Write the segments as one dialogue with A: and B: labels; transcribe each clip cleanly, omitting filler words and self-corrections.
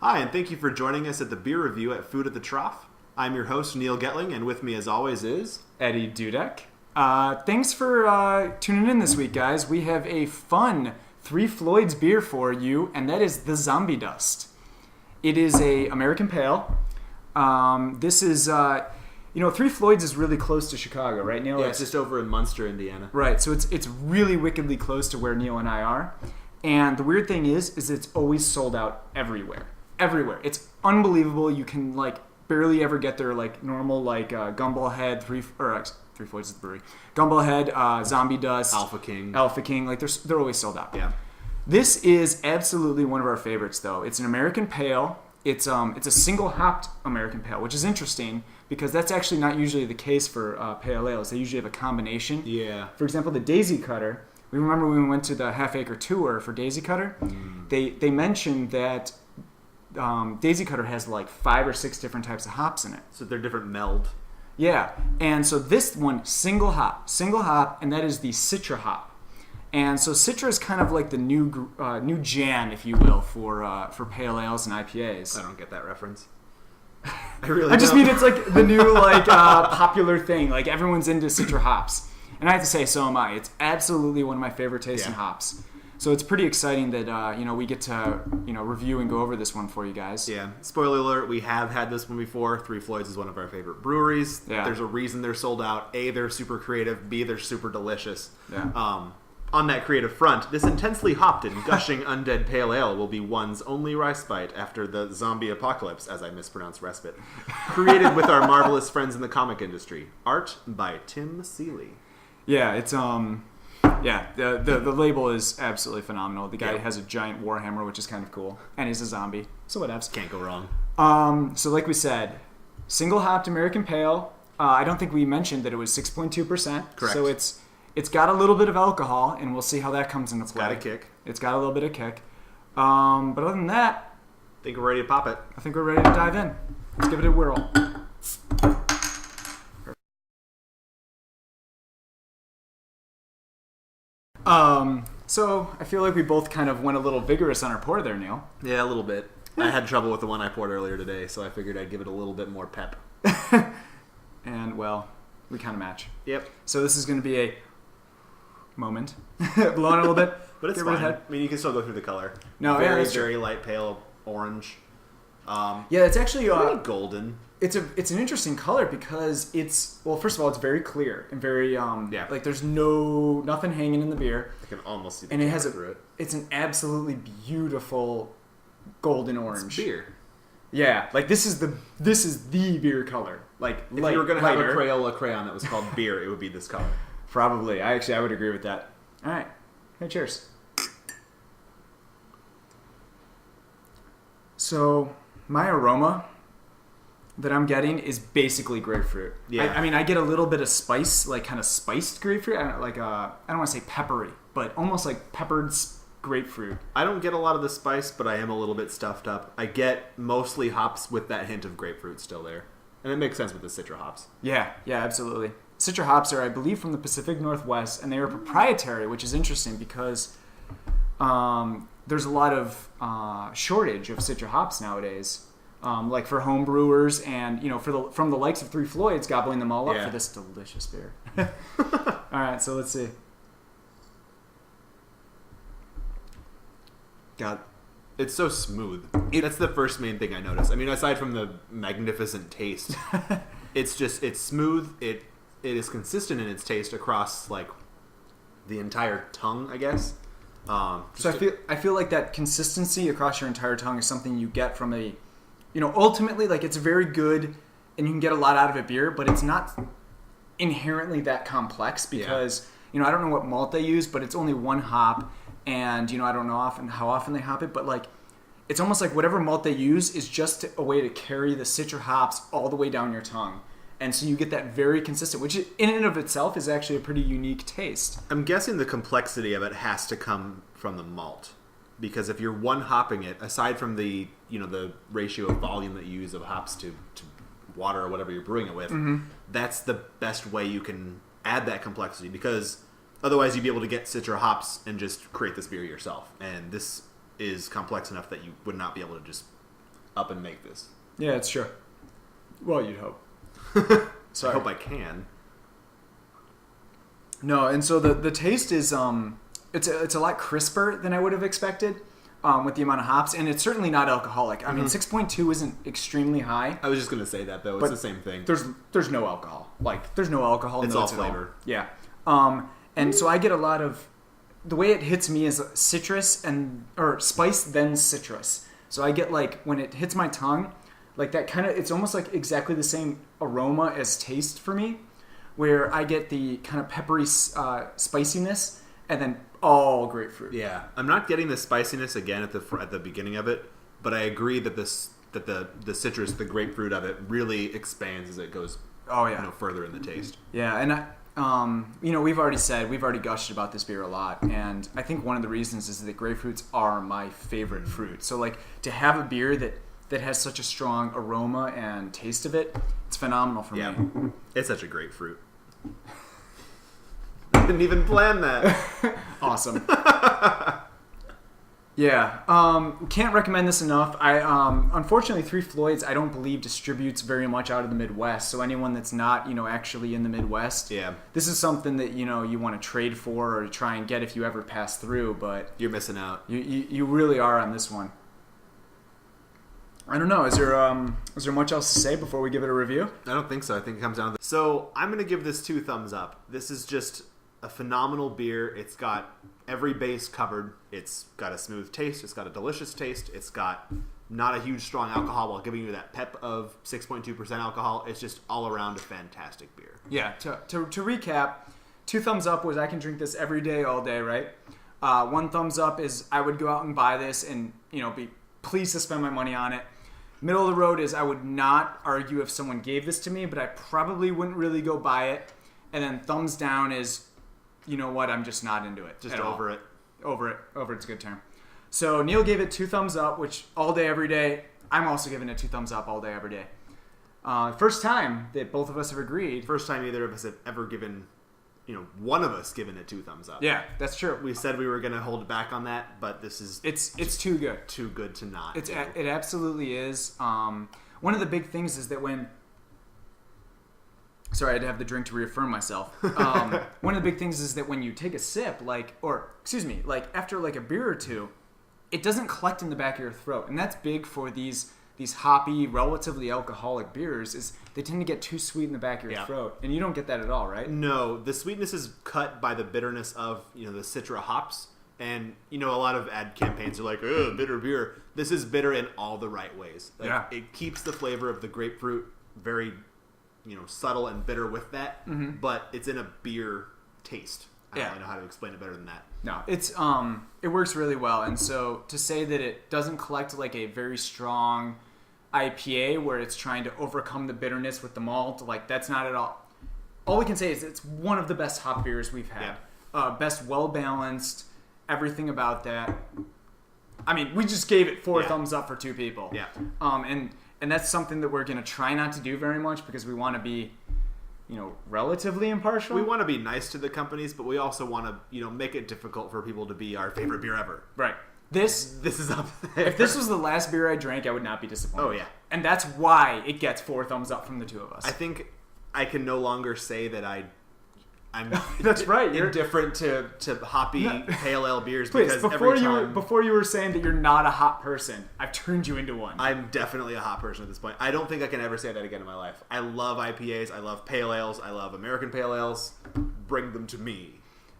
A: Hi, and thank you for joining us at the beer review at Food at the Trough. I'm your host, Neal Getling, and with me as always is...
B: Eddie Dudek. Thanks for tuning in this week, guys. We have a fun Three Floyds beer for you, and that is the Zombie Dust. It is a American Pale. This is, Three Floyds is really close to Chicago, right, Neal?
A: Yeah, it's just over in Munster, Indiana.
B: Right, so it's really wickedly close to where Neal and I are. And the weird thing is it's always sold out everywhere. Everywhere. It's unbelievable. You can, barely ever get their, normal, Gumball Head, Three Floyds is the brewery. Gumball Head, Zombie Dust.
A: Alpha King.
B: They're always sold out.
A: Yeah.
B: This is absolutely one of our favorites, though. It's an American Pale. It's a single-hopped American Pale, which is interesting because that's actually not usually the case for pale ales. They usually have a combination.
A: Yeah.
B: For example, the Daisy Cutter. We remember when we went to the Half Acre Tour for Daisy Cutter, they mentioned that Daisy Cutter has 5 or 6 different types of hops in it.
A: So they're different meld.
B: Yeah, and so this one, single hop, and that is the Citra hop. And so Citra is kind of like the new jam, if you will, for pale ales and IPAs.
A: I don't get that reference.
B: I just mean it's like the new popular thing. Like everyone's into Citra hops, and I have to say, so am I. It's absolutely one of my favorite tasting hops. So it's pretty exciting that we get to review and go over this one for you guys.
A: Yeah. Spoiler alert: we have had this one before. Three Floyds is one of our favorite breweries.
B: Yeah.
A: There's a reason they're sold out. A, they're super creative. B, they're super delicious.
B: Yeah.
A: On that creative front, this intensely hopped and gushing undead pale ale will be one's only respite after the zombie apocalypse, as I mispronounced respite. Created with our marvelous friends in the comic industry. Art by Tim Seeley.
B: Yeah, it's the label is absolutely phenomenal. The guy has a giant warhammer, which is kind of cool, and he's a zombie, so whatevs.
A: Can't go wrong.
B: So like we said, single hopped American Pale. I don't think we mentioned that it was 6.2%.
A: Correct.
B: So it's got a little bit of alcohol, and we'll see how that comes into play.
A: Got a kick.
B: It's got a little bit of kick. But other than that,
A: I think we're ready to pop it.
B: I think we're ready to dive in. Let's give it a whirl. So I feel like we both kind of went a little vigorous on our pour there, Neal.
A: Yeah, a little bit. I had trouble with the one I poured earlier today, so I figured I'd give it a little bit more pep.
B: And, well, we kind of match.
A: Yep.
B: So this is going to be a moment. Blow on a little bit.
A: But it's fine. I mean, you can still go through the color.
B: No,
A: very,
B: yeah,
A: very light pale orange.
B: Yeah, it's actually
A: pretty golden.
B: It's an interesting color because first of all, it's very clear and very there's nothing hanging in the beer.
A: I can almost see the
B: and
A: through it.
B: It's an absolutely beautiful golden orange.
A: It's beer.
B: Yeah, this is the beer color. If
A: you were going to have a Crayola crayon that was called beer, it would be this color.
B: Probably. I would agree with that. All right. Hey, cheers. So, my aroma that I'm getting is basically grapefruit.
A: Yeah.
B: I get a little bit of spice, kind of spiced grapefruit. I don't want to say peppery, but almost like peppered grapefruit.
A: I don't get a lot of the spice, but I am a little bit stuffed up. I get mostly hops with that hint of grapefruit still there. And it makes sense with the Citra hops.
B: Yeah, absolutely. Citra hops are, I believe, from the Pacific Northwest, and they are proprietary, which is interesting because there's a lot of shortage of Citra hops nowadays. For home brewers and, from the likes of Three Floyds, gobbling them all up for this delicious beer. All right, so let's see.
A: God, it's so smooth. That's the first main thing I noticed. I mean, aside from the magnificent taste, it's smooth. It is consistent in its taste across the entire tongue, I guess.
B: So I feel like that consistency across your entire tongue is something you get from ultimately it's very good and you can get a lot out of a beer, but it's not inherently that complex because I don't know what malt they use, but it's only one hop. And, I don't know how often they hop it, but, it's almost like whatever malt they use is just a way to carry the Citra hops all the way down your tongue. And so you get that very consistent, which in and of itself is actually a pretty unique taste.
A: I'm guessing the complexity of it has to come from the malt. Because if you're one-hopping it, aside from the ratio of volume that you use of hops to water or whatever you're brewing it with, that's the best way you can add that complexity. Because otherwise, you'd be able to get Citra hops and just create this beer yourself. And this is complex enough that you would not be able to just up and make this.
B: Yeah, it's true. Well, you'd hope.
A: So I hope I can.
B: No, and so the taste is it's a lot crisper than I would have expected with the amount of hops, and it's certainly not alcoholic. I mean, 6.2 isn't extremely high.
A: I was just gonna say that though. It's the same thing.
B: There's no alcohol. Like there's no alcohol.
A: It's all flavor.
B: Yeah. And so I get a lot of the way it hits me is citrus or spice then citrus. So I get like when it hits my tongue, like that kind of it's almost like exactly the same aroma as taste for me, where I get the kind of peppery spiciness and then all grapefruit.
A: Yeah, I'm not getting the spiciness again at the beginning of it, but I agree that the citrus, the grapefruit of it, really expands as it goes.
B: Oh yeah,
A: further in the taste.
B: Yeah, and we've already gushed about this beer a lot, and I think one of the reasons is that grapefruits are my favorite fruit. So like to have a beer that has such a strong aroma and taste of it, it's phenomenal for me.
A: It's such a great fruit. I didn't even plan that.
B: Awesome. Yeah, can't recommend this enough. I unfortunately, Three Floyds I don't believe distributes very much out of the Midwest. So anyone that's not actually in the Midwest, this is something that you want to trade for or to try and get if you ever pass through. But
A: you're missing out.
B: You really are on this one. I don't know. Is there much else to say before we give it a review?
A: I don't think so. I think it comes down to so I'm going to give this 2 thumbs up. This is just a phenomenal beer. It's got every base covered. It's got a smooth taste. It's got a delicious taste. It's got not a huge strong alcohol while giving you that pep of 6.2% alcohol. It's just all around a fantastic beer. Yeah.
B: To recap, 2 thumbs up was I can drink this every day, all day, right? 1 thumbs up is I would go out and buy this and be pleased to spend my money on it. Middle of the road is I would not argue if someone gave this to me, but I probably wouldn't really go buy it. And then thumbs down is, you know what, I'm just not into it.
A: Just over it.
B: Over it's a good term. So Neal gave it 2 thumbs up, which all day, every day. I'm also giving it 2 thumbs up all day, every day. First time that both of us have agreed.
A: First time either of us have ever given, one of us given it 2 thumbs up.
B: Yeah, that's true.
A: We said we were going to hold back on that, but this is...
B: It's too good.
A: Too good to not.
B: It absolutely is. One of the big things is that when... Sorry, I had to have the drink to reaffirm myself. One of the big things is that when you take a sip, after like a beer or two, it doesn't collect in the back of your throat. And that's big for these hoppy, relatively alcoholic beers, is they tend to get too sweet in the back of your throat. And you don't get that at all, right?
A: No, the sweetness is cut by the bitterness of, the Citra hops. And, a lot of ad campaigns are like, ugh, bitter beer. This is bitter in all the right ways. It keeps the flavor of the grapefruit very... subtle and bitter with that, but it's in a beer taste. I don't really know how to explain it better than that.
B: No, it's it works really well. And so to say that it doesn't collect like a very strong IPA where it's trying to overcome the bitterness with the malt, like that's not at all. All we can say is it's one of the best hop beers we've had. Best well balanced, everything about that. I mean, we just gave it 4 thumbs up for 2 people.
A: Yeah.
B: And that's something that we're going to try not to do very much because we want to be, relatively impartial.
A: We want to be nice to the companies, but we also want to, make it difficult for people to be our favorite beer ever.
B: Right. This
A: is up there.
B: If this was the last beer I drank, I would not be disappointed.
A: Oh, yeah.
B: And that's why it gets 4 thumbs up from the 2 of us.
A: I think I can no longer say that I'm
B: that's right.
A: Indifferent to hoppy pale ale beers.
B: Please,
A: because
B: before you were saying that you're not a hot person, I've turned you into one.
A: I'm definitely a hot person at this point. I don't think I can ever say that again in my life. I love IPAs. I love pale ales. I love American pale ales. Bring them to me.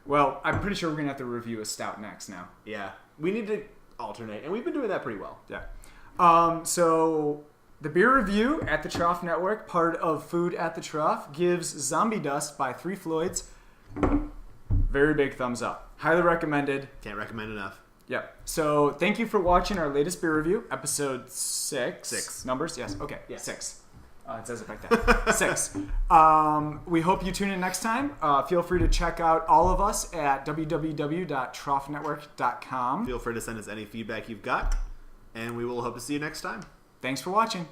B: Well, I'm pretty sure we're going to have to review a stout next now.
A: Yeah. We need to alternate, and we've been doing that pretty well.
B: Yeah. So... The beer review at the Trough Network, part of Food at the Trough, gives Zombie Dust by Three Floyds very big thumbs up. Highly recommended.
A: Can't recommend enough.
B: Yep. So thank you for watching our latest beer review, episode 6.
A: 6.
B: Numbers? Yes. Okay.
A: Yeah.
B: 6. It says it like that. 6. We hope you tune in next time. Feel free to check out all of us at www.troughnetwork.com.
A: Feel free to send us any feedback you've got, and we will hope to see you next time.
B: Thanks for watching.